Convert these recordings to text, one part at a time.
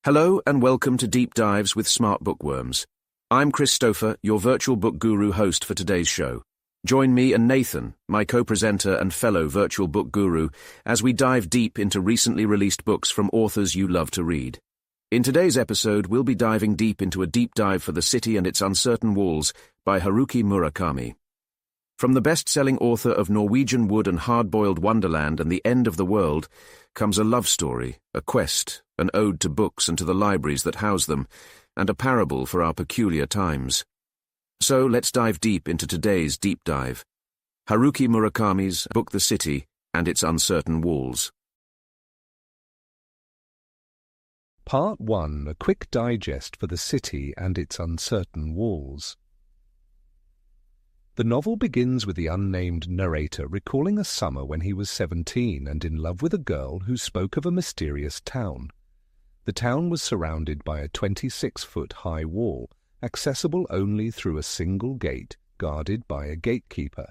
Hello and welcome to Deep Dives with SmartBookWorms. I'm Kris Stopher, your virtual book guru host for today's show. Join me and Nathan, my co-presenter and fellow virtual book guru, as we dive deep into recently released books from authors you love to read. In today's episode, we'll be diving deep into A Deep Dive for the City and Its Uncertain Walls by Haruki Murakami. From the best-selling author of Norwegian Wood and Hard-Boiled Wonderland and The End of the World comes a love story, a quest, an ode to books and to the libraries that house them, and a parable for our peculiar times. So let's dive deep into today's deep dive. Haruki Murakami's book The City and Its Uncertain Walls. Part 1, a quick digest for The City and Its Uncertain Walls. The novel begins with the unnamed narrator recalling a summer when he was 17 and in love with a girl who spoke of a mysterious town. The town was surrounded by a 26-foot high wall, accessible only through a single gate, guarded by a gatekeeper.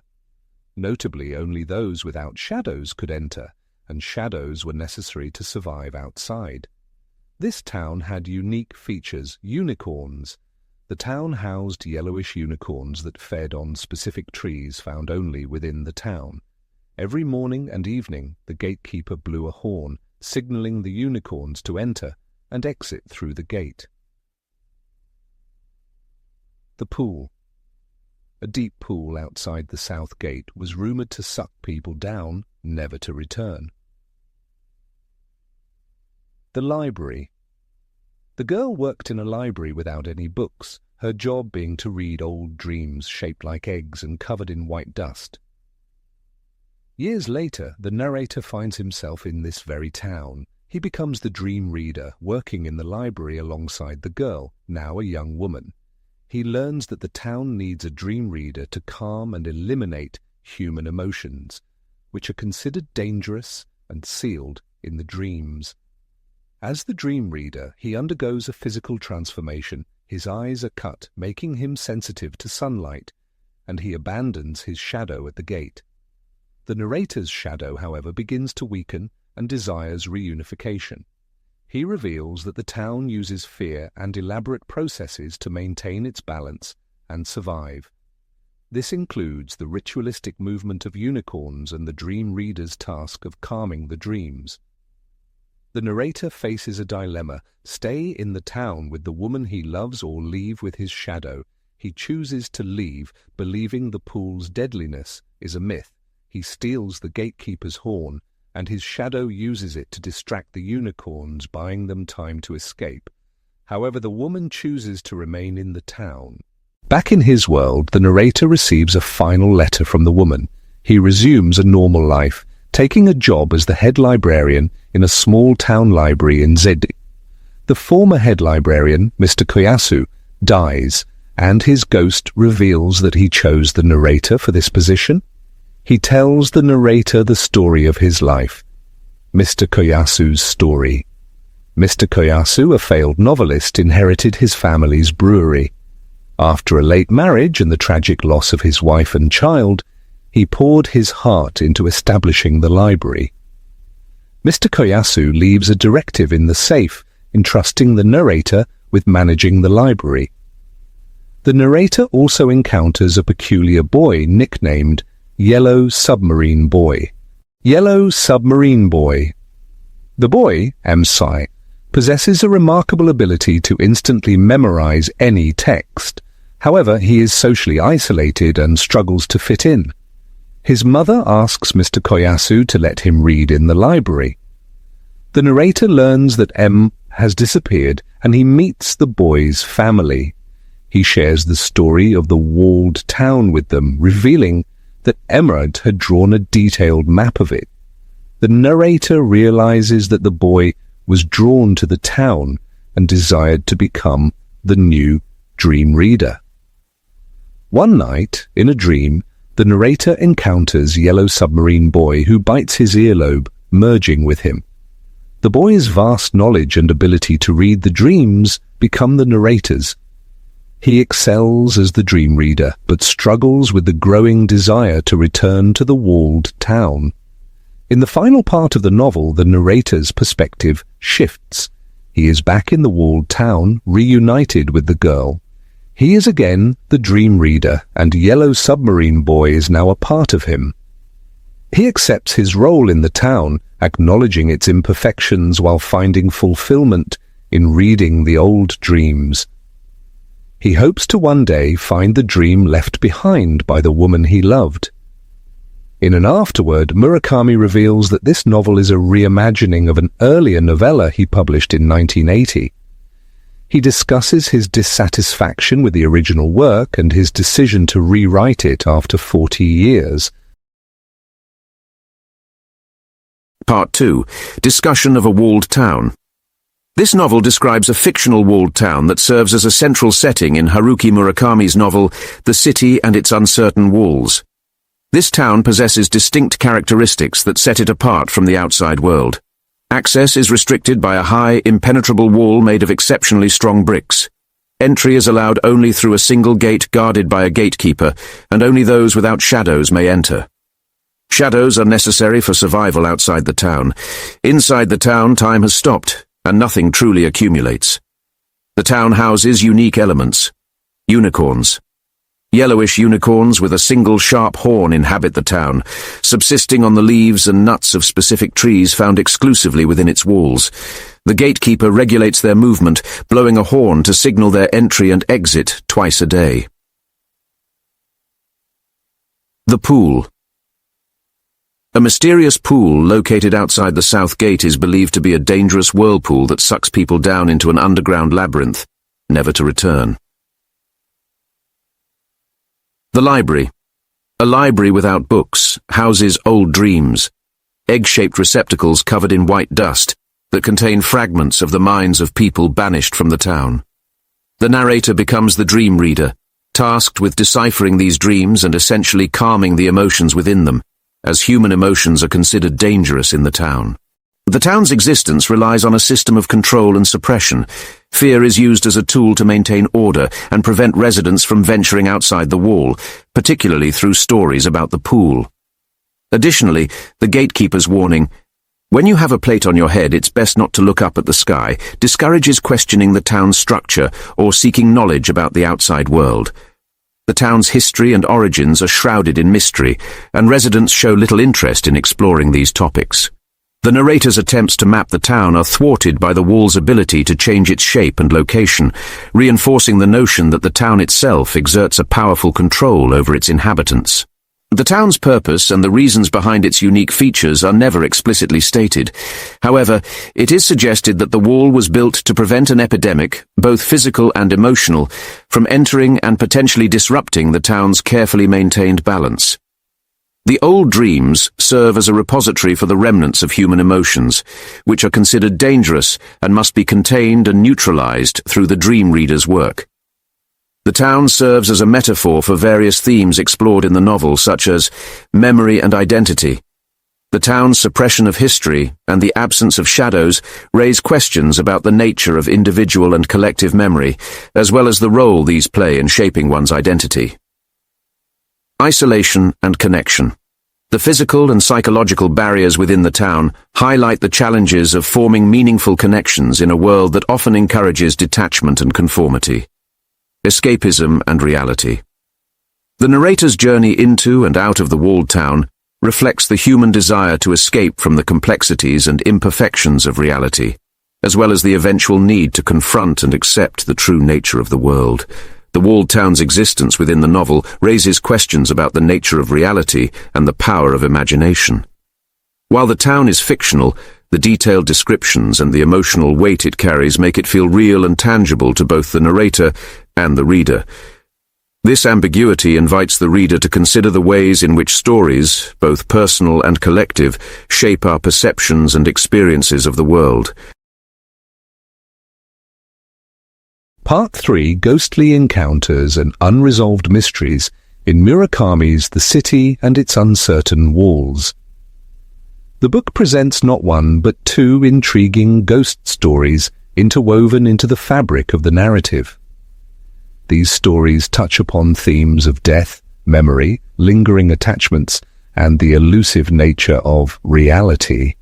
Notably, only those without shadows could enter, and shadows were necessary to survive outside. This town had unique features: unicorns. The town housed yellowish unicorns that fed on specific trees found only within the town. Every morning and evening, the gatekeeper blew a horn, signaling the unicorns to enter and exit through the gate. The pool. A deep pool outside the south gate was rumoured to suck people down, never to return. The library. The girl worked in a library without any books, her job being to read old dreams shaped like eggs and covered in white dust. Years later, the narrator finds himself in this very town. He becomes the dream reader, working in the library alongside the girl, now a young woman. He learns that the town needs a dream reader to calm and eliminate human emotions, which are considered dangerous and sealed in the dreams. As the dream reader, he undergoes a physical transformation. His eyes are cut, making him sensitive to sunlight, and he abandons his shadow at the gate. The narrator's shadow, however, begins to weaken and desires reunification. He reveals that the town uses fear and elaborate processes to maintain its balance and survive. This includes the ritualistic movement of unicorns and the dream reader's task of calming the dreams. The narrator faces a dilemma: stay in the town with the woman he loves or leave with his shadow. He chooses to leave, believing the pool's deadliness is a myth. He steals the gatekeeper's horn, and his shadow uses it to distract the unicorns, buying them time to escape. However, the woman chooses to remain in the town. Back in his world, the narrator receives a final letter from the woman. He resumes a normal life, taking a job as the head librarian in a small town library in Zed. The former head librarian, Mr. Koyasu, dies, and his ghost reveals that he chose the narrator for this position. He tells the narrator the story of his life. Mr. Koyasu's story. Mr. Koyasu, a failed novelist, inherited his family's brewery. After a late marriage and the tragic loss of his wife and child, he poured his heart into establishing the library. Mr. Koyasu leaves a directive in the safe, entrusting the narrator with managing the library. The narrator also encounters a peculiar boy nicknamed Yellow Submarine Boy. Yellow Submarine Boy. The boy, Sai, possesses a remarkable ability to instantly memorize any text. However, he is socially isolated and struggles to fit in. His mother asks Mr. Koyasu to let him read in the library. The narrator learns that M has disappeared and he meets the boy's family. He shares the story of the walled town with them, revealing that Emerald had drawn a detailed map of it. The narrator realizes that the boy was drawn to the town and desired to become the new dream reader. One night, in a dream, the narrator encounters Yellow Submarine Boy, who bites his earlobe, merging with him. The boy's vast knowledge and ability to read the dreams become the narrator's. He excels as the dream reader, but struggles with the growing desire to return to the walled town. In the final part of the novel, the narrator's perspective shifts. He is back in the walled town, reunited with the girl. He is again the dream reader, and Yellow Submarine Boy is now a part of him. He accepts his role in the town, acknowledging its imperfections while finding fulfillment in reading the old dreams. He hopes to one day find the dream left behind by the woman he loved. In an afterword, Murakami reveals that this novel is a reimagining of an earlier novella he published in 1980. He discusses his dissatisfaction with the original work and his decision to rewrite it after 40 years. Part 2. Discussion of a walled town. This novel describes a fictional walled town that serves as a central setting in Haruki Murakami's novel The City and Its Uncertain Walls. This town possesses distinct characteristics that set it apart from the outside world. Access is restricted by a high, impenetrable wall made of exceptionally strong bricks. Entry is allowed only through a single gate guarded by a gatekeeper, and only those without shadows may enter. Shadows are necessary for survival outside the town. Inside the town, time has stopped, and nothing truly accumulates. The town houses unique elements. Unicorns. Yellowish unicorns with a single sharp horn inhabit the town, subsisting on the leaves and nuts of specific trees found exclusively within its walls. The gatekeeper regulates their movement, blowing a horn to signal their entry and exit twice a day. The Pool. A mysterious pool located outside the south gate is believed to be a dangerous whirlpool that sucks people down into an underground labyrinth, never to return. The Library. A library without books houses old dreams, egg-shaped receptacles covered in white dust that contain fragments of the minds of people banished from the town. The narrator becomes the dream reader, tasked with deciphering these dreams and essentially calming the emotions within them, as human emotions are considered dangerous in the town. The town's existence relies on a system of control and suppression. Fear is used as a tool to maintain order and prevent residents from venturing outside the wall, particularly through stories about the pool. Additionally, the gatekeeper's warning, "When you have a plate on your head, it's best not to look up at the sky," discourages questioning the town's structure or seeking knowledge about the outside world. The town's history and origins are shrouded in mystery, and residents show little interest in exploring these topics. The narrator's attempts to map the town are thwarted by the wall's ability to change its shape and location, reinforcing the notion that the town itself exerts a powerful control over its inhabitants. The town's purpose and the reasons behind its unique features are never explicitly stated. However, it is suggested that the wall was built to prevent an epidemic, both physical and emotional, from entering and potentially disrupting the town's carefully maintained balance. The old dreams serve as a repository for the remnants of human emotions, which are considered dangerous and must be contained and neutralized through the dream reader's work. The town serves as a metaphor for various themes explored in the novel, such as memory and identity. The town's suppression of history and the absence of shadows raise questions about the nature of individual and collective memory, as well as the role these play in shaping one's identity. Isolation and connection. The physical and psychological barriers within the town highlight the challenges of forming meaningful connections in a world that often encourages detachment and conformity. Escapism and reality. The narrator's journey into and out of the walled town reflects the human desire to escape from the complexities and imperfections of reality, as well as the eventual need to confront and accept the true nature of the world. The walled town's existence within the novel raises questions about the nature of reality and the power of imagination. While the town is fictional, the detailed descriptions and the emotional weight it carries make it feel real and tangible to both the narrator and the reader. This ambiguity invites the reader to consider the ways in which stories, both personal and collective, shape our perceptions and experiences of the world. Part 3: Ghostly Encounters and Unresolved Mysteries in Murakami's The City and Its Uncertain Walls. The book presents not one but two intriguing ghost stories interwoven into the fabric of the narrative. These stories touch upon themes of death, memory, lingering attachments, and the elusive nature of reality.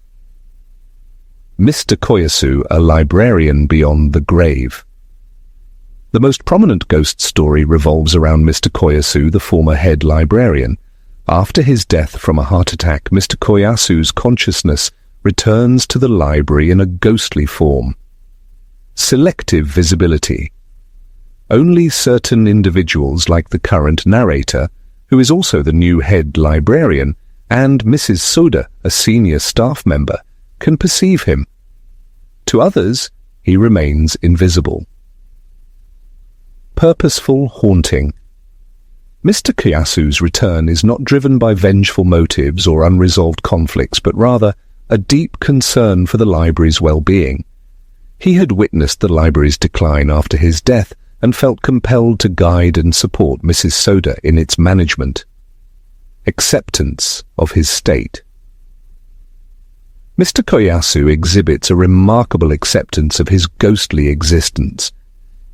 Mr. Koyasu, a librarian beyond the grave. The most prominent ghost story revolves around Mr. Koyasu, the former head librarian. After his death from a heart attack, Mr. Koyasu's consciousness returns to the library in a ghostly form. Selective visibility. Only certain individuals, like the current narrator, who is also the new head librarian, and Mrs. Soda, a senior staff member, can perceive him. To others, he remains invisible. Purposeful haunting. Mr. Koyasu's return is not driven by vengeful motives or unresolved conflicts, but rather a deep concern for the library's well-being. He had witnessed the library's decline after his death and felt compelled to guide and support Mrs. Soda in its management. Acceptance of his state. Mr. Koyasu exhibits a remarkable acceptance of his ghostly existence.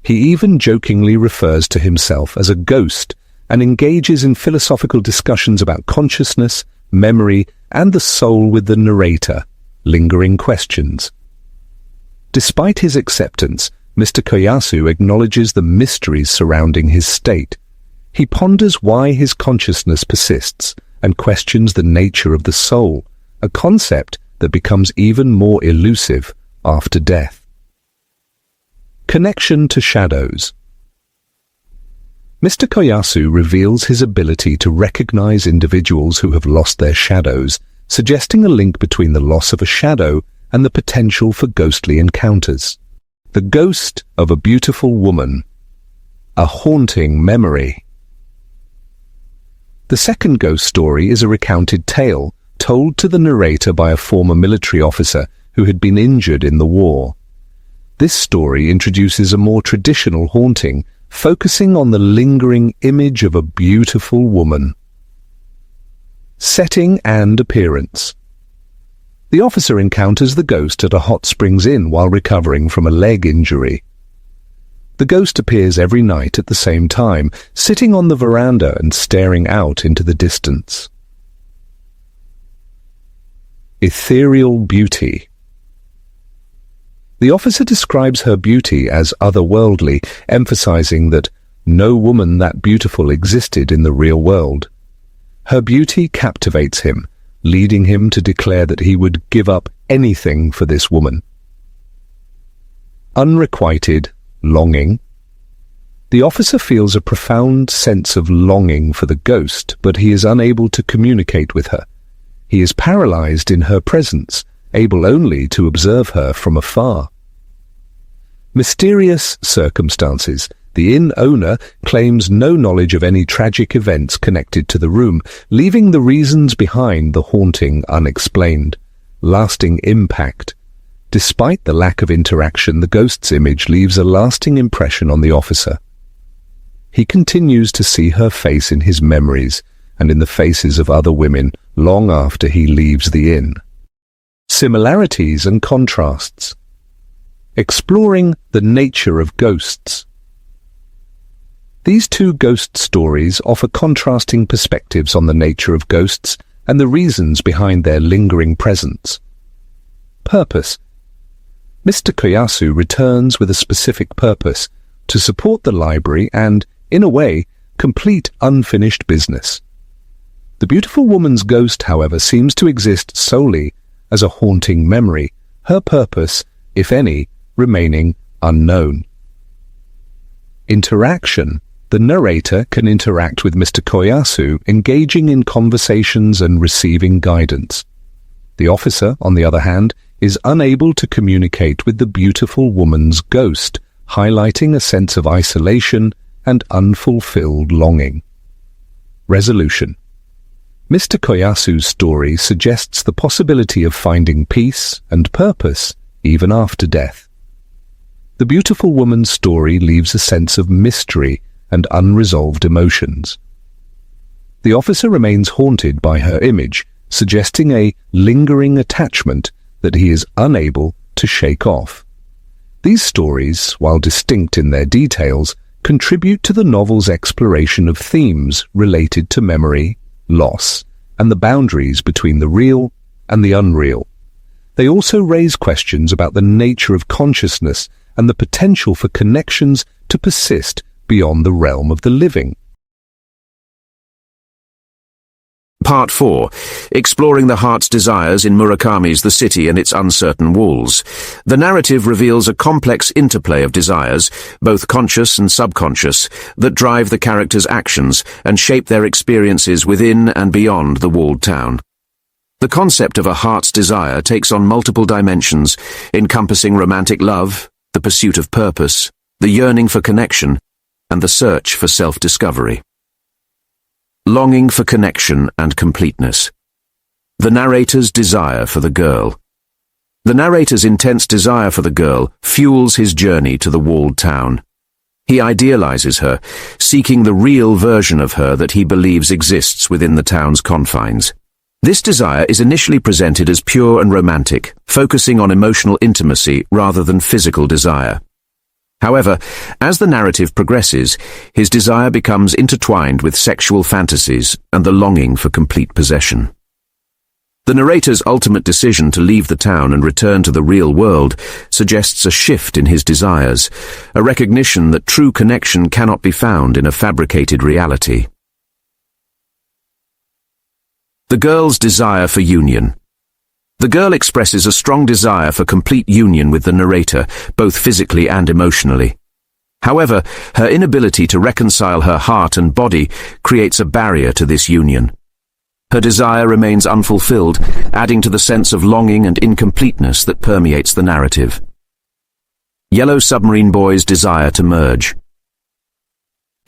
He even jokingly refers to himself as a ghost and engages in philosophical discussions about consciousness, memory, and the soul with the narrator, lingering questions. Despite his acceptance, Mr. Koyasu acknowledges the mysteries surrounding his state. He ponders why his consciousness persists and questions the nature of the soul, a concept that becomes even more elusive after death. Connection to shadows. Mr. Koyasu reveals his ability to recognize individuals who have lost their shadows, suggesting a link between the loss of a shadow and the potential for ghostly encounters. The ghost of a beautiful woman. A haunting memory. The second ghost story is a recounted tale told to the narrator by a former military officer who had been injured in the war. This story introduces a more traditional haunting, focusing on the lingering image of a beautiful woman. Setting and appearance. The officer encounters the ghost at a hot springs inn while recovering from a leg injury. The ghost appears every night at the same time, sitting on the veranda and staring out into the distance. Ethereal beauty. The officer describes her beauty as otherworldly, emphasizing that no woman that beautiful existed in the real world. Her beauty captivates him, leading him to declare that he would give up anything for this woman. Unrequited longing. The officer feels a profound sense of longing for the ghost, but he is unable to communicate with her. He is paralyzed in her presence, able only to observe her from afar. Mysterious circumstances. The inn owner claims no knowledge of any tragic events connected to the room, leaving the reasons behind the haunting unexplained. Lasting impact. Despite the lack of interaction, the ghost's image leaves a lasting impression on the officer. He continues to see her face in his memories and in the faces of other women long after he leaves the inn. Similarities and contrasts. Exploring the nature of ghosts. These two ghost stories offer contrasting perspectives on the nature of ghosts and the reasons behind their lingering presence. Purpose. Mr. Koyasu returns with a specific purpose, to support the library and, in a way, complete unfinished business. The beautiful woman's ghost, however, seems to exist solely as a haunting memory, her purpose, if any, remaining unknown. Interaction. The narrator can interact with Mr. Koyasu, engaging in conversations and receiving guidance. The officer, on the other hand, is unable to communicate with the beautiful woman's ghost, highlighting a sense of isolation and unfulfilled longing. Resolution. Mr. Koyasu's story suggests the possibility of finding peace and purpose even after death. The beautiful woman's story leaves a sense of mystery and unresolved emotions. The officer remains haunted by her image, suggesting a lingering attachment that he is unable to shake off. These stories, while distinct in their details, contribute to the novel's exploration of themes related to memory, loss, and the boundaries between the real and the unreal. They also raise questions about the nature of consciousness and the potential for connections to persist beyond the realm of the living. Part 4. Exploring the heart's desires in Murakami's The City and its Uncertain Walls. The narrative reveals a complex interplay of desires, both conscious and subconscious, that drive the characters' actions and shape their experiences within and beyond the walled town. The concept of a heart's desire takes on multiple dimensions, encompassing romantic love, the pursuit of purpose, the yearning for connection, and the search for self-discovery. Longing for connection and completeness. The narrator's desire for the girl. The narrator's intense desire for the girl fuels his journey to the walled town. He idealizes her, seeking the real version of her that he believes exists within the town's confines. This desire is initially presented as pure and romantic, focusing on emotional intimacy rather than physical desire. However, as the narrative progresses, his desire becomes intertwined with sexual fantasies and the longing for complete possession. The narrator's ultimate decision to leave the town and return to the real world suggests a shift in his desires, a recognition that true connection cannot be found in a fabricated reality. The girl's desire for union. The girl expresses a strong desire for complete union with the narrator, both physically and emotionally. However, her inability to reconcile her heart and body creates a barrier to this union. Her desire remains unfulfilled, adding to the sense of longing and incompleteness that permeates the narrative. Yellow Submarine Boy's desire to merge.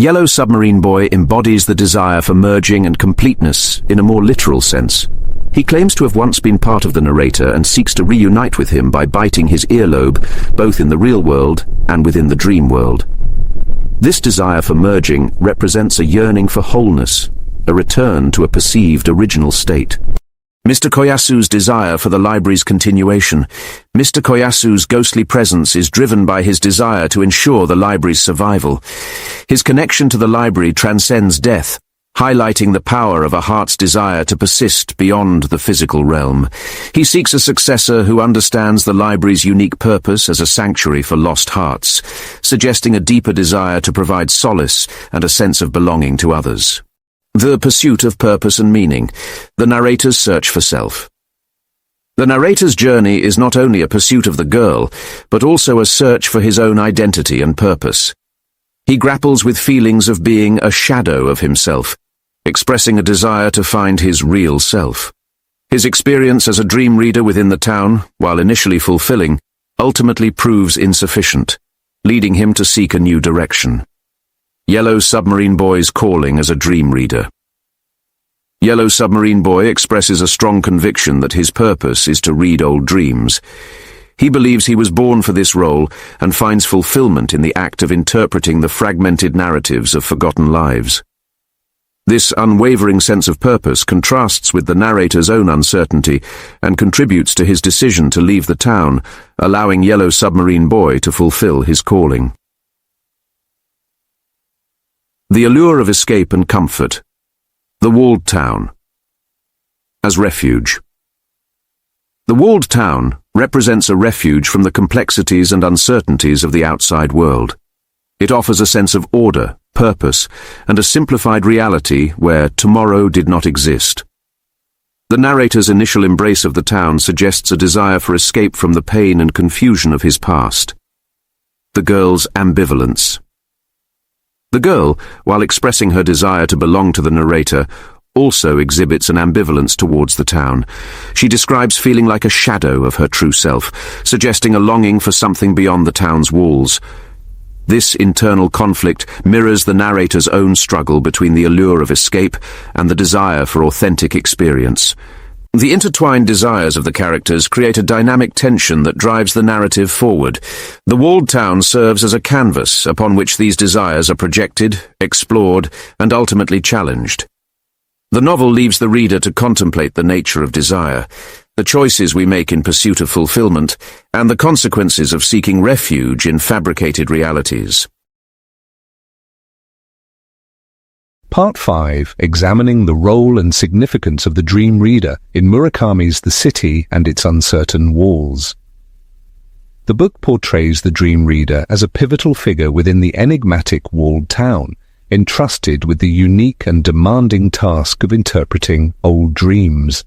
Yellow Submarine Boy embodies the desire for merging and completeness in a more literal sense. He claims to have once been part of the narrator and seeks to reunite with him by biting his earlobe, both in the real world and within the dream world. This desire for merging represents a yearning for wholeness, a return to a perceived original state. Mr. Koyasu's desire for the library's continuation. Mr. Koyasu's ghostly presence is driven by his desire to ensure the library's survival. His connection to the library transcends death, highlighting the power of a heart's desire to persist beyond the physical realm. He seeks a successor who understands the library's unique purpose as a sanctuary for lost hearts, suggesting a deeper desire to provide solace and a sense of belonging to others. The pursuit of purpose and meaning. The narrator's search for self. The narrator's journey is not only a pursuit of the girl, but also a search for his own identity and purpose. He grapples with feelings of being a shadow of himself, expressing a desire to find his real self. His experience as a dream reader within the town, while initially fulfilling, ultimately proves insufficient, leading him to seek a new direction. Yellow Submarine Boy's calling as a dream reader. Yellow Submarine Boy expresses a strong conviction that his purpose is to read old dreams. He believes he was born for this role and finds fulfillment in the act of interpreting the fragmented narratives of forgotten lives. This unwavering sense of purpose contrasts with the narrator's own uncertainty and contributes to his decision to leave the town, allowing Yellow Submarine Boy to fulfill his calling. The allure of escape and comfort. The walled town. As refuge. The walled town represents a refuge from the complexities and uncertainties of the outside world. It offers a sense of order, purpose, and a simplified reality where tomorrow did not exist. The narrator's initial embrace of the town suggests a desire for escape from the pain and confusion of his past. The girl's ambivalence. The girl, while expressing her desire to belong to the narrator, also exhibits an ambivalence towards the town. She describes feeling like a shadow of her true self, suggesting a longing for something beyond the town's walls. This internal conflict mirrors the narrator's own struggle between the allure of escape and the desire for authentic experience. The intertwined desires of the characters create a dynamic tension that drives the narrative forward. The walled town serves as a canvas upon which these desires are projected, explored, and ultimately challenged. The novel leaves the reader to contemplate the nature of desire, the choices we make in pursuit of fulfillment, and the consequences of seeking refuge in fabricated realities. Part 5, examining the role and significance of the dream reader in Murakami's The City and its Uncertain Walls. The book portrays the dream reader as a pivotal figure within the enigmatic walled town, entrusted with the unique and demanding task of interpreting old dreams.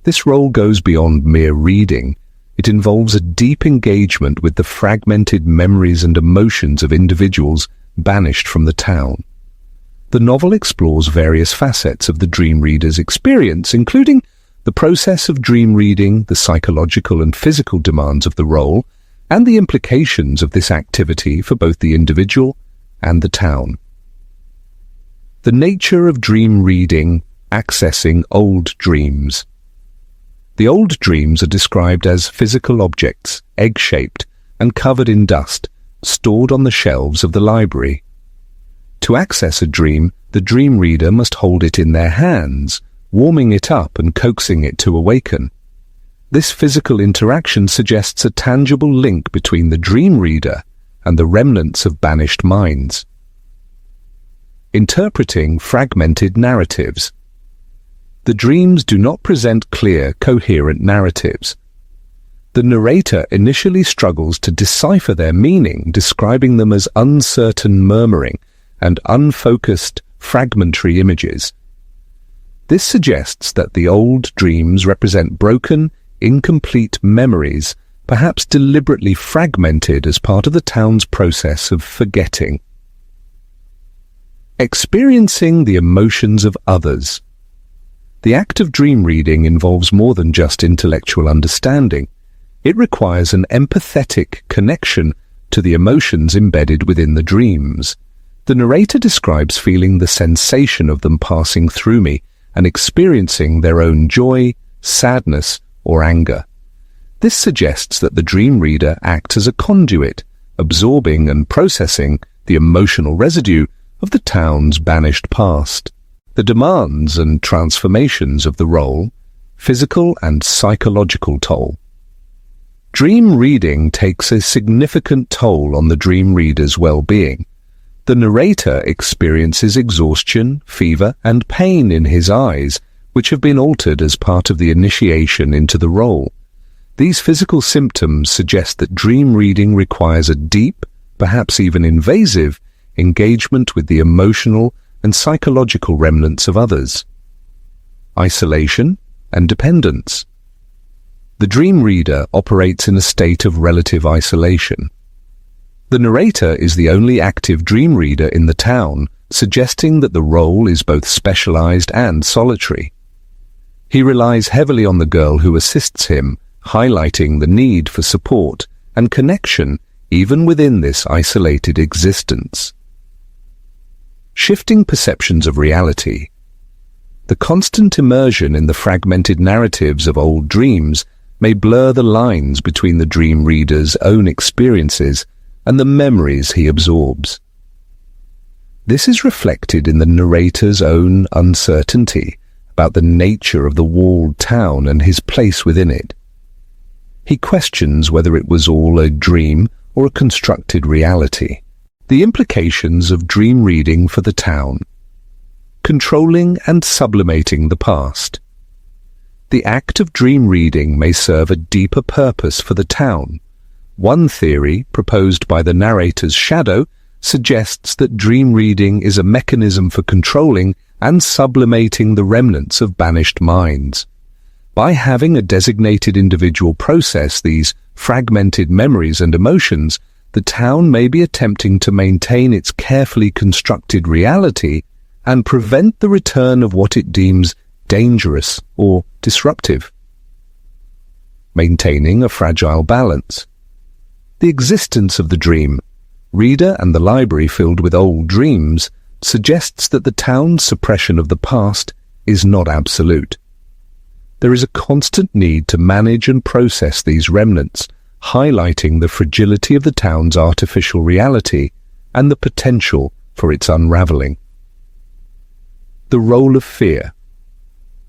This role goes beyond mere reading. It involves a deep engagement with the fragmented memories and emotions of individuals banished from the town. The novel explores various facets of the dream reader's experience, including the process of dream reading, the psychological and physical demands of the role, and the implications of this activity for both the individual and the town. The nature of dream reading, accessing old dreams. The old dreams are described as physical objects, egg-shaped and covered in dust, stored on the shelves of the library. To access a dream, the dream reader must hold it in their hands, warming it up and coaxing it to awaken. This physical interaction suggests a tangible link between the dream reader and the remnants of banished minds. Interpreting fragmented narratives. The dreams do not present clear, coherent narratives. The narrator initially struggles to decipher their meaning, describing them as uncertain murmuring and unfocused, fragmentary images. This suggests that the old dreams represent broken, incomplete memories, perhaps deliberately fragmented as part of the town's process of forgetting. Experiencing the emotions of others. The act of dream reading involves more than just intellectual understanding. It requires an empathetic connection to the emotions embedded within the dreams. The narrator describes feeling the sensation of them passing through me and experiencing their own joy, sadness, or anger. This suggests that the dream reader acts as a conduit, absorbing and processing the emotional residue of the town's banished past. The demands and transformations of the role, physical and psychological toll. Dream reading takes a significant toll on the dream reader's well-being. The narrator experiences exhaustion, fever, and pain in his eyes, which have been altered as part of the initiation into the role. These physical symptoms suggest that dream reading requires a deep, perhaps even invasive, engagement with the emotional and psychological remnants of others. Isolation and dependence. The dream reader operates in a state of relative isolation. The narrator is the only active dream reader in the town, suggesting that the role is both specialized and solitary. He relies heavily on the girl who assists him, highlighting the need for support and connection even within this isolated existence. Shifting perceptions of reality. The constant immersion in the fragmented narratives of old dreams may blur the lines between the dream reader's own experiences and the memories he absorbs. This is reflected in the narrator's own uncertainty about the nature of the walled town and his place within it. He questions whether it was all a dream or a constructed reality. The implications of dream reading for the town. Controlling and sublimating the past. The act of dream reading may serve a deeper purpose for the town. One theory, proposed by the narrator's shadow, suggests that dream reading is a mechanism for controlling and sublimating the remnants of banished minds. By having a designated individual process these fragmented memories and emotions, the town may be attempting to maintain its carefully constructed reality and prevent the return of what it deems dangerous or disruptive. Maintaining a fragile balance. The existence of the dream, reader and the library filled with old dreams, suggests that the town's suppression of the past is not absolute. There is a constant need to manage and process these remnants, highlighting the fragility of the town's artificial reality and the potential for its unraveling. The role of fear.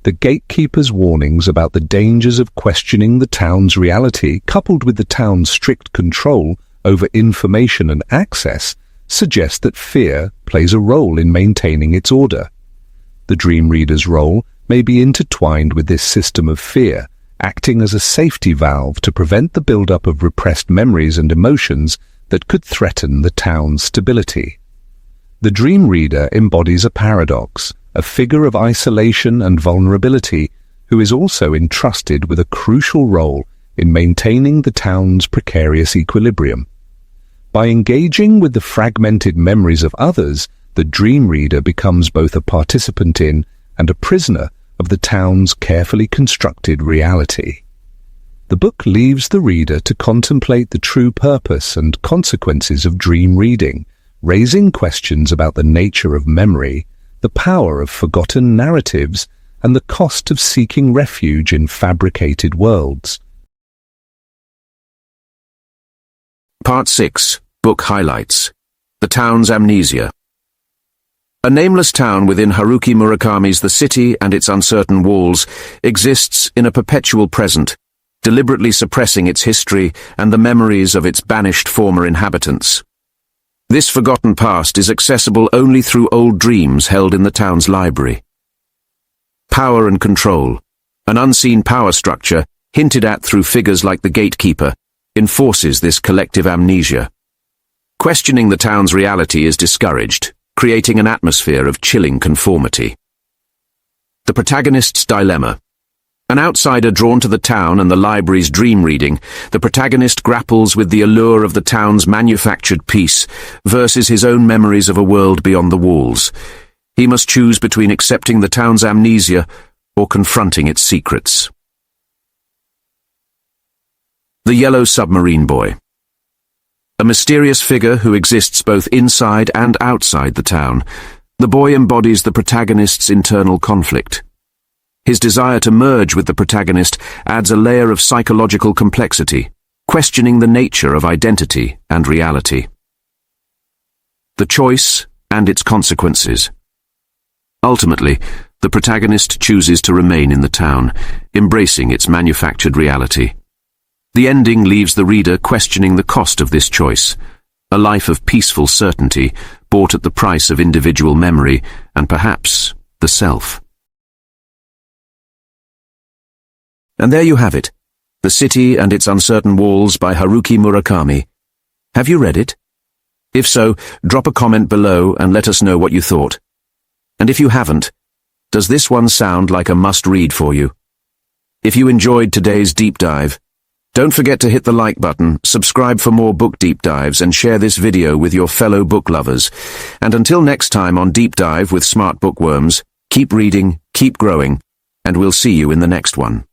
The gatekeeper's warnings about the dangers of questioning the town's reality, coupled with the town's strict control over information and access, suggest that fear plays a role in maintaining its order. The dream reader's role may be intertwined with this system of fear, acting as a safety valve to prevent the build-up of repressed memories and emotions that could threaten the town's stability. The dream reader embodies a paradox, a figure of isolation and vulnerability who is also entrusted with a crucial role in maintaining the town's precarious equilibrium. By engaging with the fragmented memories of others, the dream reader becomes both a participant in and a prisoner of the town's carefully constructed reality. The book leaves the reader to contemplate the true purpose and consequences of dream reading, raising questions about the nature of memory, the power of forgotten narratives, and the cost of seeking refuge in fabricated worlds. Part 6. Book Highlights. The Town's Amnesia. A nameless town within Haruki Murakami's The City and Its Uncertain Walls exists in a perpetual present, deliberately suppressing its history and the memories of its banished former inhabitants. This forgotten past is accessible only through old dreams held in the town's library. Power and control, an unseen power structure, hinted at through figures like the gatekeeper, enforces this collective amnesia. Questioning the town's reality is discouraged, creating an atmosphere of chilling conformity. The protagonist's dilemma. An outsider drawn to the town and the library's dream reading, the protagonist grapples with the allure of the town's manufactured peace versus his own memories of a world beyond the walls. He must choose between accepting the town's amnesia or confronting its secrets. The Yellow Submarine Boy. A mysterious figure who exists both inside and outside the town, the boy embodies the protagonist's internal conflict. His desire to merge with the protagonist adds a layer of psychological complexity, questioning the nature of identity and reality. The choice and its consequences. Ultimately, the protagonist chooses to remain in the town, embracing its manufactured reality. The ending leaves the reader questioning the cost of this choice, a life of peaceful certainty bought at the price of individual memory and perhaps the self. And there you have it, The City and Its Uncertain Walls by Haruki Murakami. Have you read it? If so, drop a comment below and let us know what you thought. And if you haven't, does this one sound like a must-read for you? If you enjoyed today's deep dive, don't forget to hit the like button, subscribe for more book deep dives, and share this video with your fellow book lovers. And until next time on Deep Dive with Smart Bookworms, keep reading, keep growing, and we'll see you in the next one.